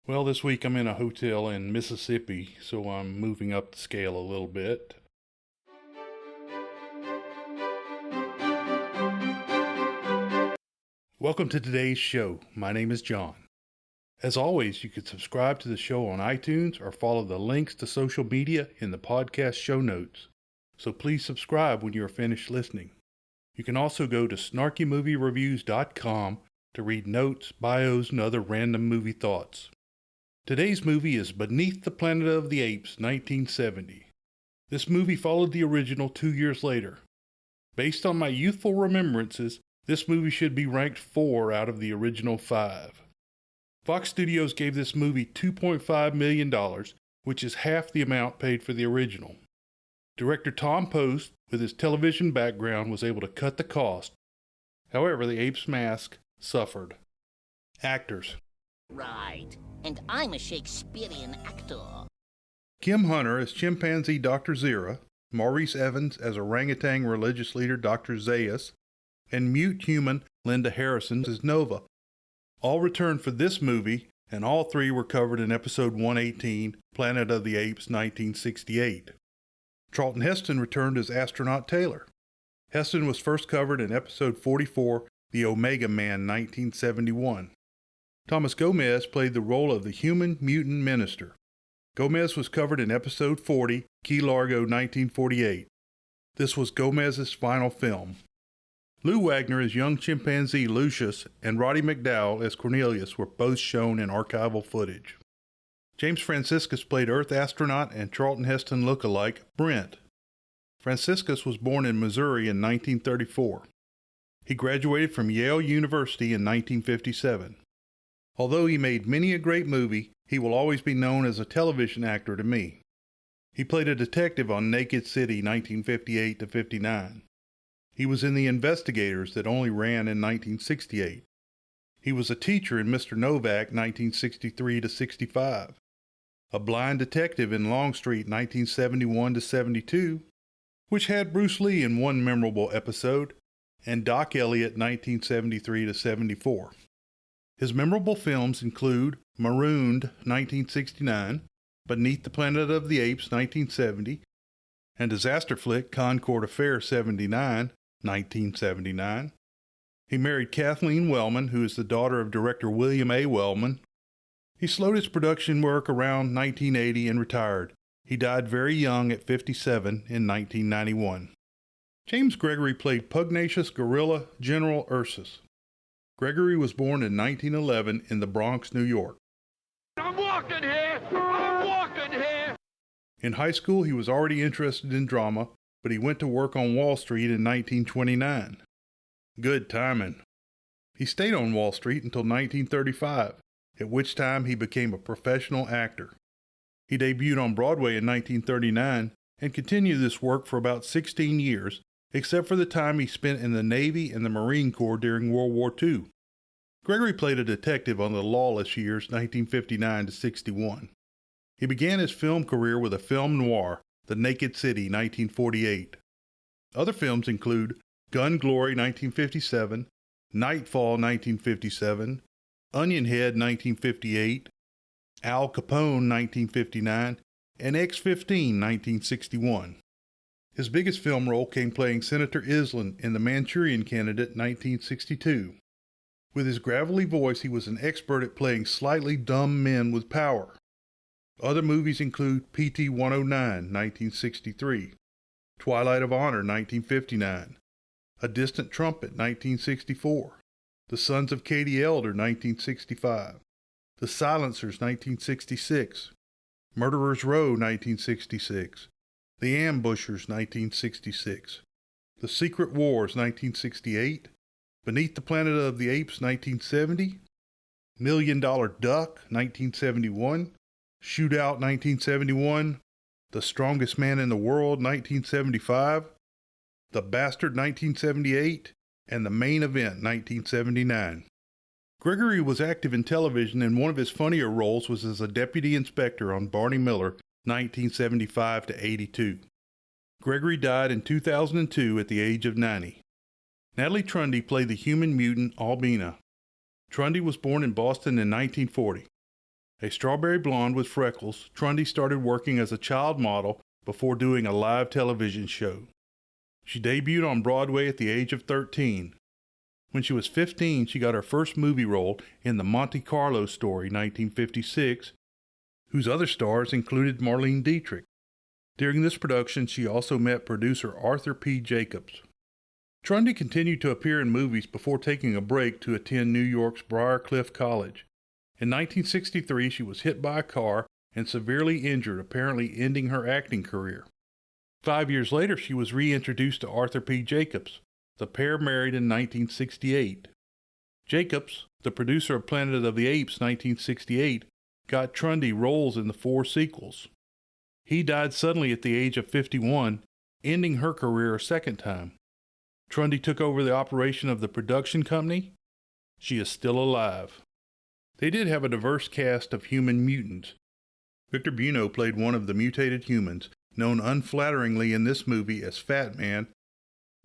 Well, this week I'm in a hotel in Mississippi, so I'm moving up the scale a little bit. Welcome to today's show. My name is John. As always, you can subscribe to the show on iTunes or follow the links to social media in the podcast show notes. So please subscribe when you are finished listening. You can also go to snarkymoviereviews.com to read notes, bios, and other random movie thoughts. Today's movie is Beneath the Planet of the Apes, 1970. This movie followed the original 2 years later. Based on my youthful remembrances, this movie should be ranked 4 out of the original 5. Fox Studios gave this movie $2.5 million, which is half the amount paid for the original. Director Tom Post, with his television background, was able to cut the cost. However, the ape's mask suffered. Actors: Right. And I'm a Shakespearean actor. Kim Hunter as chimpanzee Dr. Zira, Maurice Evans as orangutan religious leader Dr. Zayas, and mute human Linda Harrison as Nova. All returned for this movie, and all 3 were covered in episode 118, Planet of the Apes, 1968. Charlton Heston returned as astronaut Taylor. Heston was first covered in episode 44, The Omega Man, 1971. Thomas Gomez played the role of the human mutant minister. Gomez was covered in episode 40, Key Largo, 1948. This was Gomez's final film. Lou Wagner as young chimpanzee Lucius and Roddy McDowall as Cornelius were both shown in archival footage. James Franciscus played Earth astronaut and Charlton Heston look-alike Brent. Franciscus was born in Missouri in 1934. He graduated from Yale University in 1957. Although he made many a great movie, he will always be known as a television actor to me. He played a detective on Naked City 1958-59. He was in The Investigators that only ran in 1968. He was a teacher in Mr. Novak 1963-65. A blind detective in Longstreet 1971-72, which had Bruce Lee in one memorable episode, and Doc Elliott 1973-74. His memorable films include Marooned, 1969, Beneath the Planet of the Apes, 1970, and disaster flick Concord Affair 79, 1979. He married Kathleen Wellman, who is the daughter of director William A. Wellman. He slowed his production work around 1980 and retired. He died very young at 57 in 1991. James Gregory played pugnacious gorilla General Ursus. Gregory was born in 1911 in the Bronx, New York. I'm walking here! I'm walking here! In high school, he was already interested in drama, but he went to work on Wall Street in 1929. Good timing. He stayed on Wall Street until 1935, at which time he became a professional actor. He debuted on Broadway in 1939 and continued this work for about 16 years, except for the time he spent in the Navy and the Marine Corps during World War II. Gregory played a detective on the lawless years 1959-61. He began his film career with a film noir, The Naked City, 1948. Other films include Gun Glory, 1957, Nightfall, 1957, Onion Head, 1958, Al Capone, 1959, and X-15, 1961. His biggest film role came playing Senator Island in The Manchurian Candidate, 1962. With his gravelly voice, he was an expert at playing slightly dumb men with power. Other movies include PT 109, 1963, Twilight of Honor, 1959, A Distant Trumpet, 1964, The Sons of Katie Elder, 1965, The Silencers, 1966, Murderers Row, 1966, The Ambushers, 1966, The Secret Wars, 1968, Beneath the Planet of the Apes, 1970, $1 Million Duck, 1971, Shootout, 1971, The Strongest Man in the World, 1975, The Bastard, 1978, and The Main Event, 1979. Gregory was active in television, and one of his funnier roles was as a deputy inspector on Barney Miller, 1975-82. Gregory died in 2002 at the age of 90. Natalie Trundy played the human mutant Albina. Trundy was born in Boston in 1940. A strawberry blonde with freckles, Trundy started working as a child model before doing a live television show. She debuted on Broadway at the age of 13. When she was 15, she got her first movie role in The Monte Carlo Story, 1956, whose other stars included Marlene Dietrich. During this production, she also met producer Arthur P. Jacobs. Trundy continued to appear in movies before taking a break to attend New York's Briarcliff College. In 1963, she was hit by a car and severely injured, apparently ending her acting career. 5 years later, she was reintroduced to Arthur P. Jacobs. The pair married in 1968. Jacobs, the producer of Planet of the Apes 1968, got Trundy roles in the 4 sequels. He died suddenly at the age of 51, ending her career a second time. Trundy took over the operation of the production company. She is still alive. They did have a diverse cast of human mutants. Victor Buono played one of the mutated humans, known unflatteringly in this movie as Fat Man,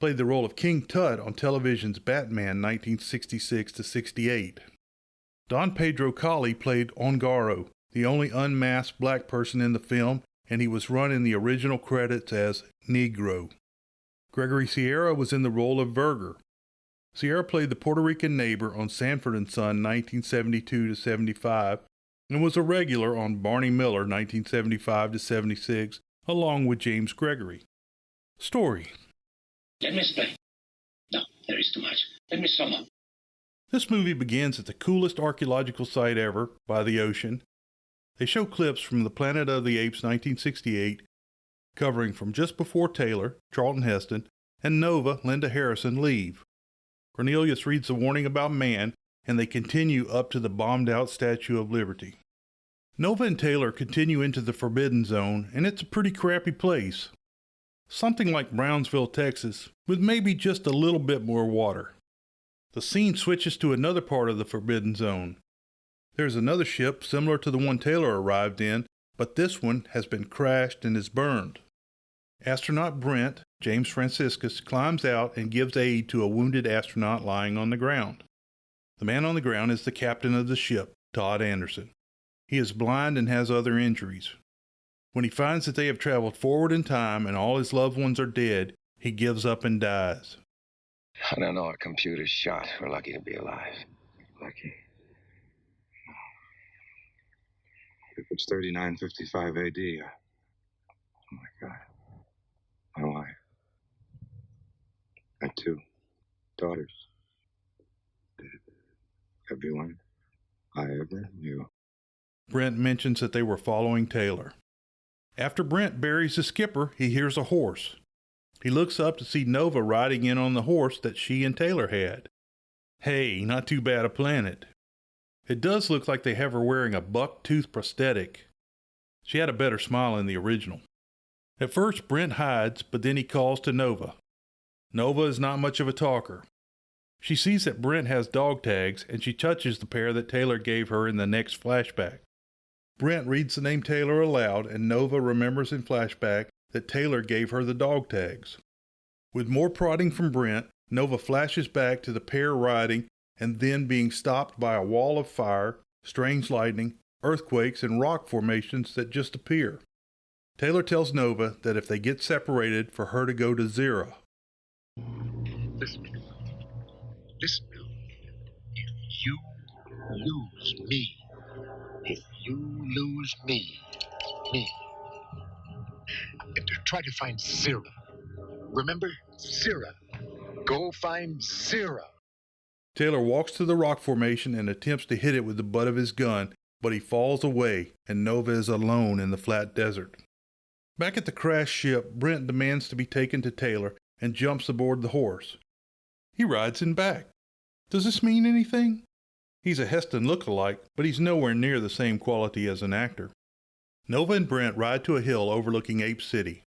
played the role of King Tut on television's Batman 1966-68. Don Pedro Colley played Ongaro, the only unmasked black person in the film, and he was run in the original credits as Negro. Gregory Sierra was in the role of Verger. Sierra played the Puerto Rican neighbor on Sanford & Son 1972-75 and was a regular on Barney Miller 1975-76 along with James Gregory. Story. Let me explain. No, there is too much. Let me sum up. This movie begins at the coolest archaeological site ever, by the ocean. They show clips from the Planet of the Apes 1968, covering from just before Taylor, Charlton Heston, and Nova, Linda Harrison, leave. Cornelius reads the warning about man, and they continue up to the bombed-out Statue of Liberty. Nova and Taylor continue into the Forbidden Zone, and it's a pretty crappy place. Something like Brownsville, Texas, with maybe just a little bit more water. The scene switches to another part of the Forbidden Zone. There's another ship similar to the one Taylor arrived in, but this one has been crashed and is burned. Astronaut Brent, James Franciscus, climbs out and gives aid to a wounded astronaut lying on the ground. The man on the ground is the captain of the ship, Todd Anderson. He is blind and has other injuries. When he finds that they have traveled forward in time and all his loved ones are dead, he gives up and dies. I don't know, our computer's shot. We're lucky to be alive. Lucky? If it's 3955 AD, oh my God. My wife. I had 2 daughters. Everyone I ever knew. Brent mentions that they were following Taylor. After Brent buries the skipper, he hears a horse. He looks up to see Nova riding in on the horse that she and Taylor had. Hey, not too bad a planet. It does look like they have her wearing a buck-tooth prosthetic. She had a better smile in the original. At first, Brent hides, but then he calls to Nova. Nova is not much of a talker. She sees that Brent has dog tags, and she touches the pair that Taylor gave her in the next flashback. Brent reads the name Taylor aloud, and Nova remembers in flashback that Taylor gave her the dog tags. With more prodding from Brent, Nova flashes back to the pair riding and then being stopped by a wall of fire, strange lightning, earthquakes, and rock formations that just appear. Taylor tells Nova that if they get separated, for her to go to Zira. Listen. Listen. If you lose me, and to try to find Zira. Remember? Zira. Go find Zira. Taylor walks to the rock formation and attempts to hit it with the butt of his gun, but he falls away, and Nova is alone in the flat desert. Back at the crashed ship, Brent demands to be taken to Taylor and jumps aboard the horse. He rides him back. Does this mean anything? He's a Heston look-alike, but he's nowhere near the same quality as an actor. Nova and Brent ride to a hill overlooking Ape City.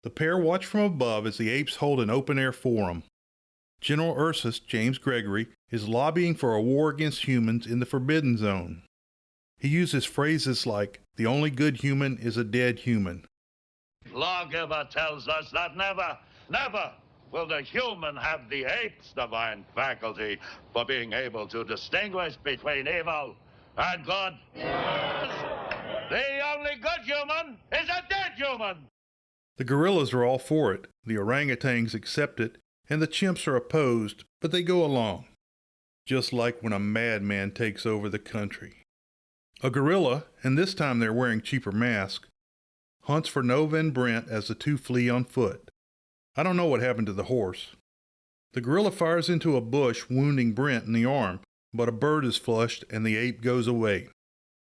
The pair watch from above as the apes hold an open-air forum. General Ursus, James Gregory, is lobbying for a war against humans in the Forbidden Zone. He uses phrases like, "The only good human is a dead human." Lawgiver tells us that never will the human have the ape's divine faculty for being able to distinguish between evil And God, the only good human is a dead human. The gorillas are all for it, the orangutans accept it, and the chimps are opposed, but they go along. Just like when a madman takes over the country. A gorilla, and this time they're wearing cheaper masks, hunts for Nova and Brent as the two flee on foot. I don't know what happened to the horse. The gorilla fires into a bush, wounding Brent in the arm, but a bird is flushed and the ape goes away.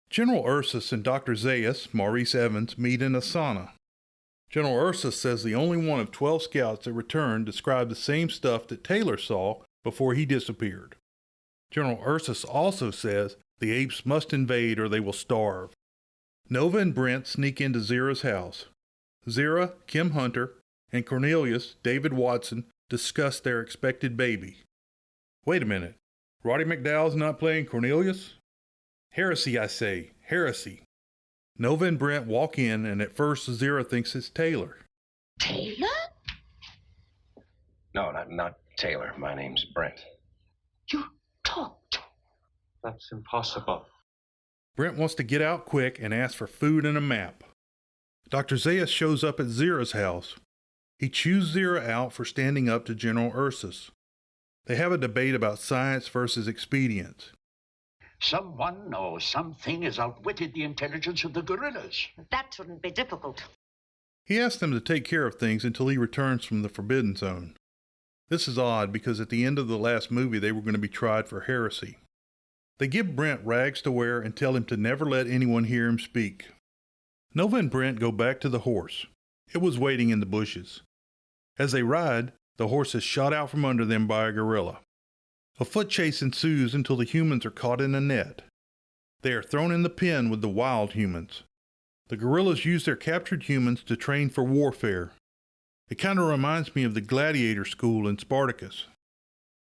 General Ursus and Dr. Zaius, Maurice Evans, meet in a sauna. General Ursus says the only one of 12 scouts that returned described the same stuff that Taylor saw before he disappeared. General Ursus also says the apes must invade or they will starve. Nova and Brent sneak into Zira's house. Zira, Kim Hunter, and Cornelius, David Watson, discuss their expected baby. Wait a minute. Roddy McDowell's not playing Cornelius? Heresy, I say. Heresy. Nova and Brent walk in, and at first Zira thinks it's Taylor. Taylor? No, not Taylor. My name's Brent. You talked. That's impossible. Brent wants to get out quick and asks for food and a map. Dr. Zaius shows up at Zira's house. He chews Zira out for standing up to General Ursus. They have a debate about science versus expedience. Someone or something has outwitted the intelligence of the gorillas. That shouldn't be difficult. He asks them to take care of things until he returns from the Forbidden Zone. This is odd because at the end of the last movie they were going to be tried for heresy. They give Brent rags to wear and tell him to never let anyone hear him speak. Nova and Brent go back to the horse. It was waiting in the bushes. As they ride, the horse is shot out from under them by a gorilla. A foot chase ensues until the humans are caught in a net. They are thrown in the pen with the wild humans. The gorillas use their captured humans to train for warfare. It kind of reminds me of the gladiator school in Spartacus.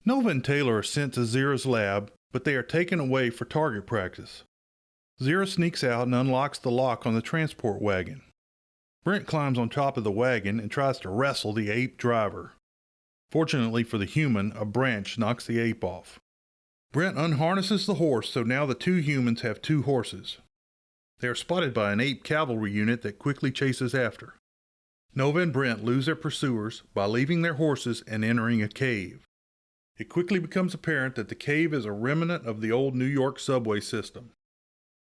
Nova and Taylor are sent to Zira's lab, but they are taken away for target practice. Zira sneaks out and unlocks the lock on the transport wagon. Brent climbs on top of the wagon and tries to wrestle the ape driver. Fortunately for the human, a branch knocks the ape off. Brent unharnesses the horse, so now the two humans have two horses. They are spotted by an ape cavalry unit that quickly chases after. Nova and Brent lose their pursuers by leaving their horses and entering a cave. It quickly becomes apparent that the cave is a remnant of the old New York subway system.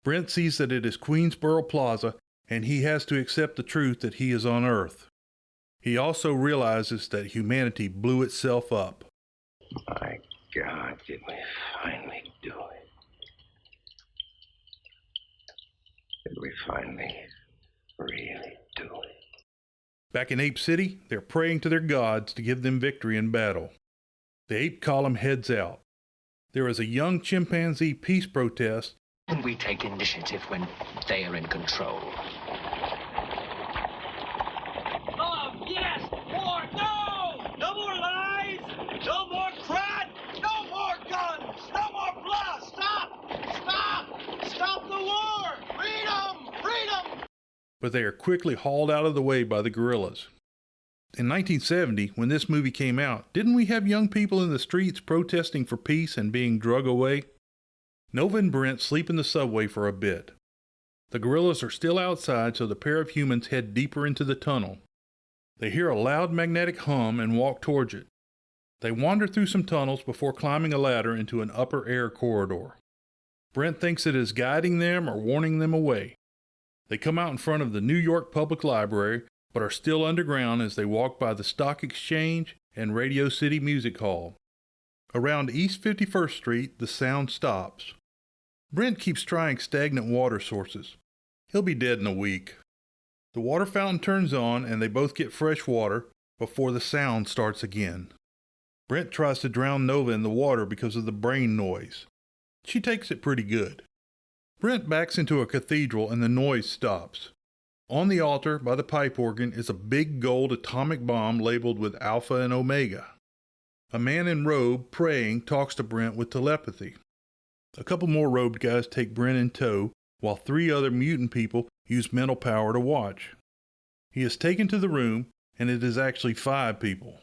Brent sees that it is Queensboro Plaza, and he has to accept the truth that he is on Earth. He also realizes that humanity blew itself up. My God, did we finally do it? Did we finally really do it? Back in Ape City, they're praying to their gods to give them victory in battle. The ape column heads out. There is a young chimpanzee peace protest. And we take initiative when they are in control. Oh, yes! More! No! No more lies! No more crap! No more guns! No more blood! Stop! Stop! Stop the war! Freedom! Freedom! But they are quickly hauled out of the way by the gorillas. In 1970, when this movie came out, didn't we have young people in the streets protesting for peace and being drug away? Nova and Brent sleep in the subway for a bit. The gorillas are still outside, so the pair of humans head deeper into the tunnel. They hear a loud magnetic hum and walk towards it. They wander through some tunnels before climbing a ladder into an upper air corridor. Brent thinks it is guiding them or warning them away. They come out in front of the New York Public Library, but are still underground as they walk by the Stock Exchange and Radio City Music Hall. Around East 51st Street, the sound stops. Brent keeps trying stagnant water sources. He'll be dead in a week. The water fountain turns on and they both get fresh water before the sound starts again. Brent tries to drown Nova in the water because of the brain noise. She takes it pretty good. Brent backs into a cathedral and the noise stops. On the altar by the pipe organ is a big gold atomic bomb labeled with Alpha and Omega. A man in robe praying talks to Brent with telepathy. A couple more robed guys take Brent in tow, while 3 other mutant people use mental power to watch. He is taken to the room, and it is actually 5 people.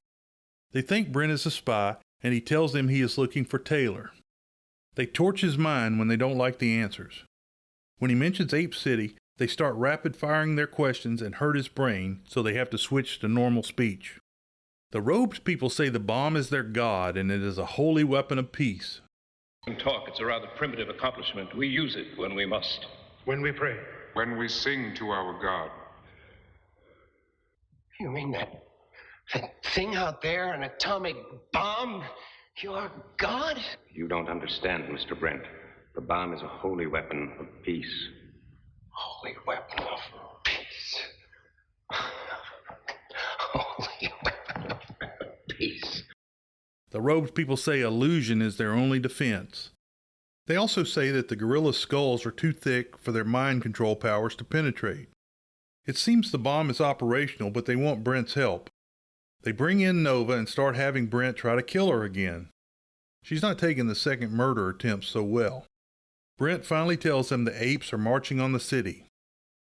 They think Brent is a spy, and he tells them he is looking for Taylor. They torch his mind when they don't like the answers. When he mentions Ape City, they start rapid-firing their questions and hurt his brain, so they have to switch to normal speech. The robed people say the bomb is their god and it is a holy weapon of peace. In talk, it's a rather primitive accomplishment. We use it when we must. When we pray. When we sing to our God. You mean that thing out there, an atomic bomb? Your God? You don't understand, Mr. Brent. The bomb is a holy weapon of peace. Holy weapon of peace. Holy weapon of peace. The robed people say illusion is their only defense. They also say that the gorilla's skulls are too thick for their mind control powers to penetrate. It seems the bomb is operational, but they want Brent's help. They bring in Nova and start having Brent try to kill her again. She's not taking the second murder attempt so well. Brent finally tells them the apes are marching on the city.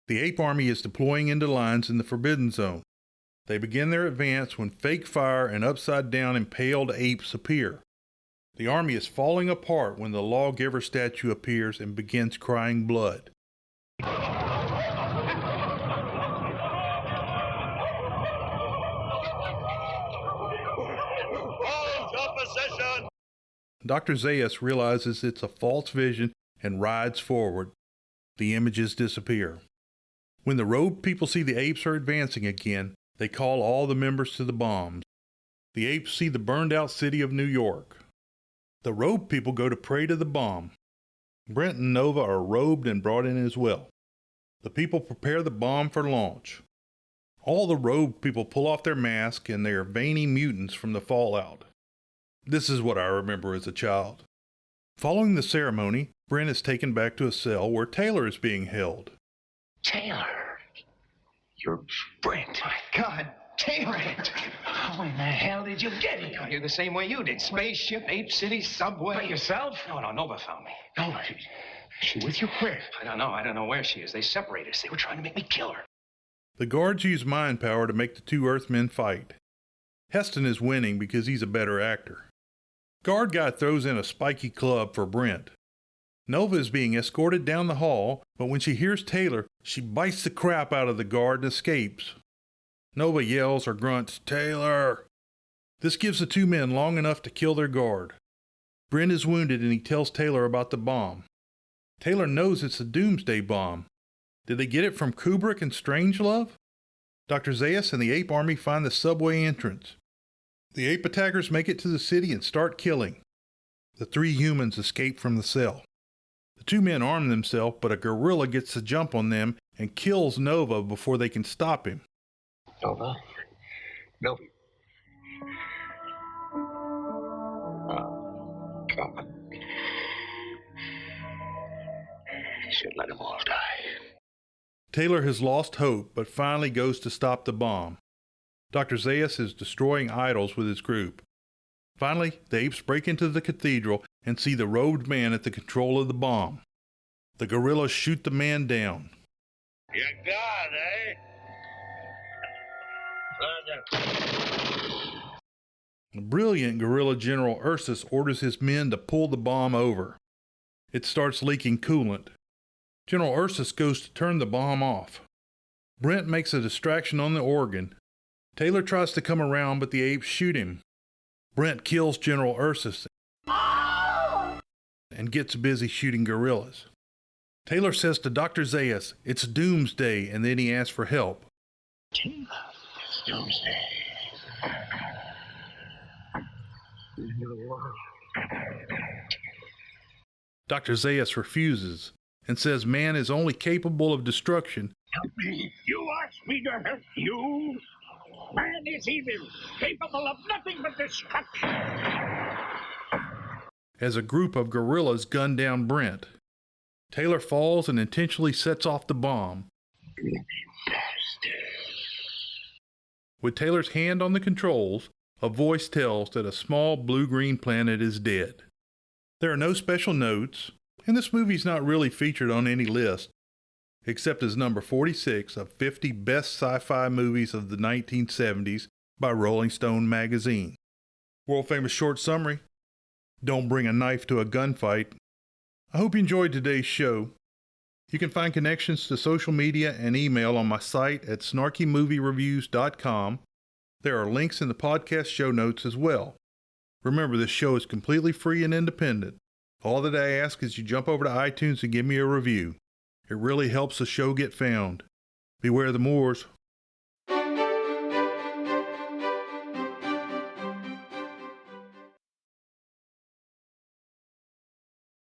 The ape army is deploying into lines in the Forbidden Zone. They begin their advance when fake fire and upside-down impaled apes appear. The army is falling apart when the lawgiver statue appears and begins crying blood. Dr. Zaius realizes it's a false vision and rides forward. The images disappear. When the robed people see the apes are advancing again, they call all the members to the bombs. The apes see the burned-out city of New York. The robed people go to pray to the bomb. Brent and Nova are robed and brought in as well. The people prepare the bomb for launch. All the robed people pull off their masks and they are veiny mutants from the fallout. This is what I remember as a child. Following the ceremony, Brent is taken back to a cell where Taylor is being held. Taylor. You're Brent. My God, Taylor! How in the hell did you get here? I got here the same way you did. Spaceship, Ape City, subway. By yourself? No, Nova found me. Nova? She with you? Where? I don't know where she is. They separated us. They were trying to make me kill her. The guards use mind power to make the two Earthmen fight. Heston is winning because he's a better actor. Guard guy throws in a spiky club for Brent. Nova is being escorted down the hall, but when she hears Taylor, she bites the crap out of the guard and escapes. Nova yells or grunts, "Taylor!" This gives the two men long enough to kill their guard. Brent is wounded and he tells Taylor about the bomb. Taylor knows it's a doomsday bomb. Did they get it from Kubrick and Strangelove? Dr. Zaius and the ape army find the subway entrance. The ape attackers make it to the city and start killing. The three humans escape from the cell. The two men arm themselves, but a gorilla gets the jump on them and kills Nova before they can stop him. Nova? Nova. Oh, God. Should let them all die. Taylor has lost hope, but finally goes to stop the bomb. Dr. Zaius is destroying idols with his group. Finally, the apes break into the cathedral and see the robed man at the control of the bomb. The gorillas shoot the man down. You got, The brilliant gorilla General Ursus orders his men to pull the bomb over. It starts leaking coolant. General Ursus goes to turn the bomb off. Brent makes a distraction on the organ. Taylor tries to come around, but the apes shoot him. Brent kills General Ursus and gets busy shooting gorillas. Taylor says to Dr. Zaius, "It's doomsday," and then he asks for help. Taylor, it's doomsday. Dr. Zaius refuses and says man is only capable of destruction. Help me. You ask me to help you? Man is evil, capable of nothing but destruction. As a group of gorillas gun down Brent. Taylor falls and intentionally sets off the bomb. With Taylor's hand on the controls, a voice tells that a small blue-green planet is dead. There are no special notes, and this movie's not really featured on any list, except as number 46 of 50 best sci-fi movies of the 1970s by Rolling Stone magazine. World famous short summary: Don't bring a knife to a gunfight. I hope you enjoyed today's show. You can find connections to social media and email on my site at snarkymoviereviews.com. There are links in the podcast show notes as well. Remember, this show is completely free and independent. All that I ask is you jump over to iTunes and give me a review. It really helps the show get found. Beware the Moors.